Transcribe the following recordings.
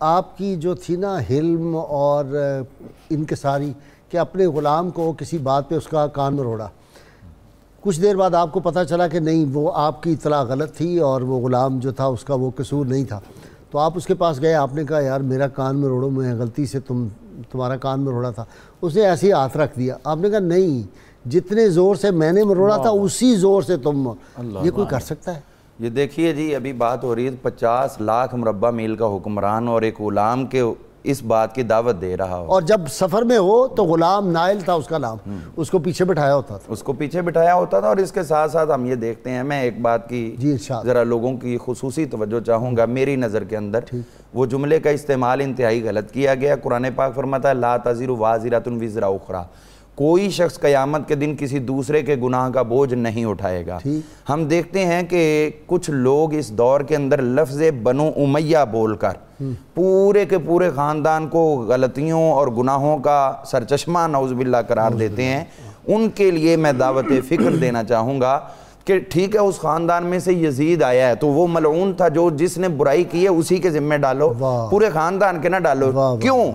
آپ کی جو تھی نا حلم اور انکساری کہ اپنے غلام کو کسی بات پہ اس کا کان مروڑا، کچھ دیر بعد آپ کو پتہ چلا کہ نہیں وہ آپ کی اطلاع غلط تھی اور وہ غلام جو تھا اس کا وہ قصور نہیں تھا، تو آپ اس کے پاس گئے، آپ نے کہا یار میرا کان مروڑو، میں غلطی سے تمہارا کان مروڑا تھا. اس نے ایسے ہی ہاتھ رکھ دیا، آپ نے کہا نہیں جتنے زور سے میں نے مروڑا تھا اسی زور سے تم. یہ کوئی کر سکتا ہے؟ یہ دیکھیے جی، ابھی بات ہو رہی ہے 50 لاکھ مربع میل کا حکمران اور ایک غلام کے اس بات کی دعوت دے رہا ہو، اور جب سفر میں ہو تو غلام نائل تھا اس کا نام، اس کو پیچھے بٹھایا ہوتا تھا. اور اس کے ساتھ ساتھ ہم یہ دیکھتے ہیں، میں ایک بات کی ذرا لوگوں کی خصوصی توجہ چاہوں گا. میری نظر کے اندر وہ جملے کا استعمال انتہائی غلط کیا گیا. قرآن پاک فرماتا ہے لا تزر وازرۃ وزر اخری، کوئی شخص قیامت کے دن کسی دوسرے کے گناہ کا بوجھ نہیں اٹھائے گا. ہم دیکھتے ہیں کہ کچھ لوگ اس دور کے اندر لفظ بنو امیہ بول کر پورے کے پورے خاندان کو غلطیوں اور گناہوں کا سرچشمہ نعوذ باللہ قرار دیتے ہیں. ان کے لیے میں دعوت فکر دینا چاہوں گا کہ ٹھیک ہے اس خاندان میں سے یزید آیا ہے تو وہ ملعون تھا، جو جس نے برائی کی ہے اسی کے ذمہ ڈالو، پورے خاندان کے نہ ڈالو. کیوں؟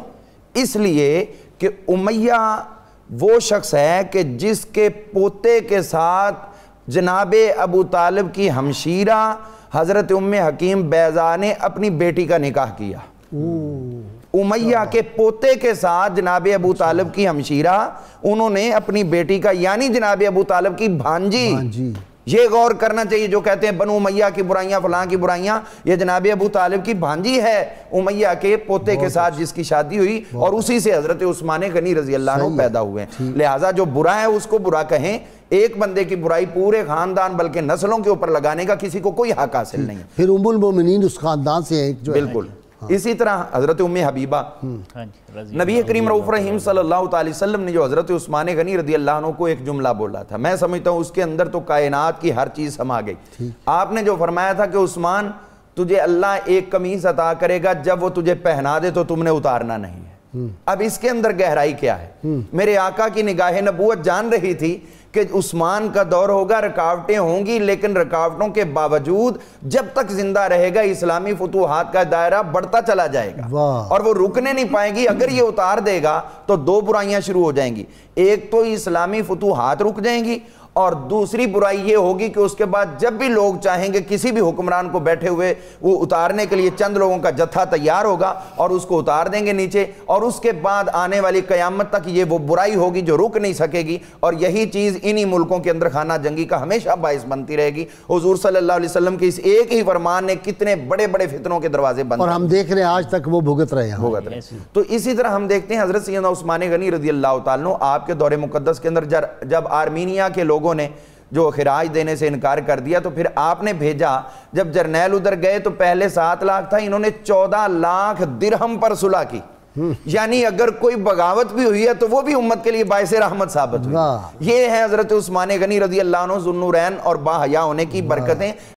اس لیے کہ امیہ وہ شخص ہے کہ جس کے پوتے کے ساتھ جناب ابو طالب کی ہمشیرہ حضرت ام حکیم بیضاء نے اپنی بیٹی کا نکاح کیا. امیہ کے پوتے کے ساتھ جناب ابو طالب کی ہمشیرہ انہوں نے اپنی بیٹی کا، یعنی جناب ابو طالب کی بھانجی. یہ غور کرنا چاہیے جو کہتے ہیں بنو امیہ کی برائیاں فلاں کی برائیاں، یہ جناب ابو طالب کی بھانجی ہے امیہ کے پوتے کے ساتھ جس کی شادی ہوئی، اور اسی سے حضرت عثمان غنی رضی اللہ عنہ پیدا ہوئے. لہٰذا جو برا ہے اس کو برا کہیں، ایک بندے کی برائی پورے خاندان بلکہ نسلوں کے اوپر لگانے کا کسی کو کوئی حق حاصل نہیں. پھر ام المومنین اس خاندان سے ہیں جو بالکل. اسی طرح حضرت ام حبیبہ، نبی کریم رؤوف رحیم صلی اللہ علیہ وسلم نے جو حضرت عثمان غنی رضی اللہ عنہ کو ایک جملہ بولا تھا، میں سمجھتا ہوں اس کے اندر تو کائنات کی ہر چیز سما گئی. آپ نے جو فرمایا تھا کہ عثمان تجھے اللہ ایک قمیص عطا کرے گا، جب وہ تجھے پہنا دے تو تم نے اتارنا نہیں ہے. اب اس کے اندر گہرائی کیا ہے؟ میرے آقا کی نگاہ نبوت جان رہی تھی کہ عثمان کا دور ہوگا، رکاوٹیں ہوں گی، لیکن رکاوٹوں کے باوجود جب تک زندہ رہے گا اسلامی فتوحات کا دائرہ بڑھتا چلا جائے گا اور وہ رکنے نہیں پائیں گی. اگر یہ اتار دے گا تو دو برائیاں شروع ہو جائیں گی، ایک تو اسلامی فتوحات رک جائیں گی، اور دوسری برائی یہ ہوگی کہ اس کے بعد جب بھی لوگ چاہیں گے کسی بھی حکمران کو بیٹھے ہوئے وہ اتارنے کے لیے چند لوگوں کا جتھا تیار ہوگا اور اس کو اتار دیں گے نیچے، اور اس کے بعد آنے والی قیامت تک یہ وہ برائی ہوگی جو رک نہیں سکے گی. اور یہی چیز انہی ملکوں کے اندر خانہ جنگی کا ہمیشہ باعث بنتی رہے گی. حضور صلی اللہ علیہ وسلم کے اس ایک ہی فرمان نے کتنے بڑے بڑے فتنوں کے دروازے بند، اور ہم دیکھ رہے ہیں آج تک وہ بھگت رہے ہیں. تو اسی طرح ہم دیکھتے ہیں حضرت سیدنا عثمان غنی رضی اللہ تعالیٰ عنہ آپ کے دور مقدس کے اندر جب آرمینیا کے لوگوں نے جو خراج دینے سے انکار کر دیا تو پھر آپ نے بھیجا، جب جرنیل ادھر گئے تو پہلے 7 لاکھ تھا، انہوں نے 14 لاکھ درہم پر صلح کی. یعنی اگر کوئی بغاوت بھی ہوئی ہے تو وہ بھی امت کے لیے باعث رحمت ثابت ہوئی. یہ ہے حضرت عثمان غنی رضی اللہ عنہ ذو النورین اور باحیا ہونے کی برکتیں.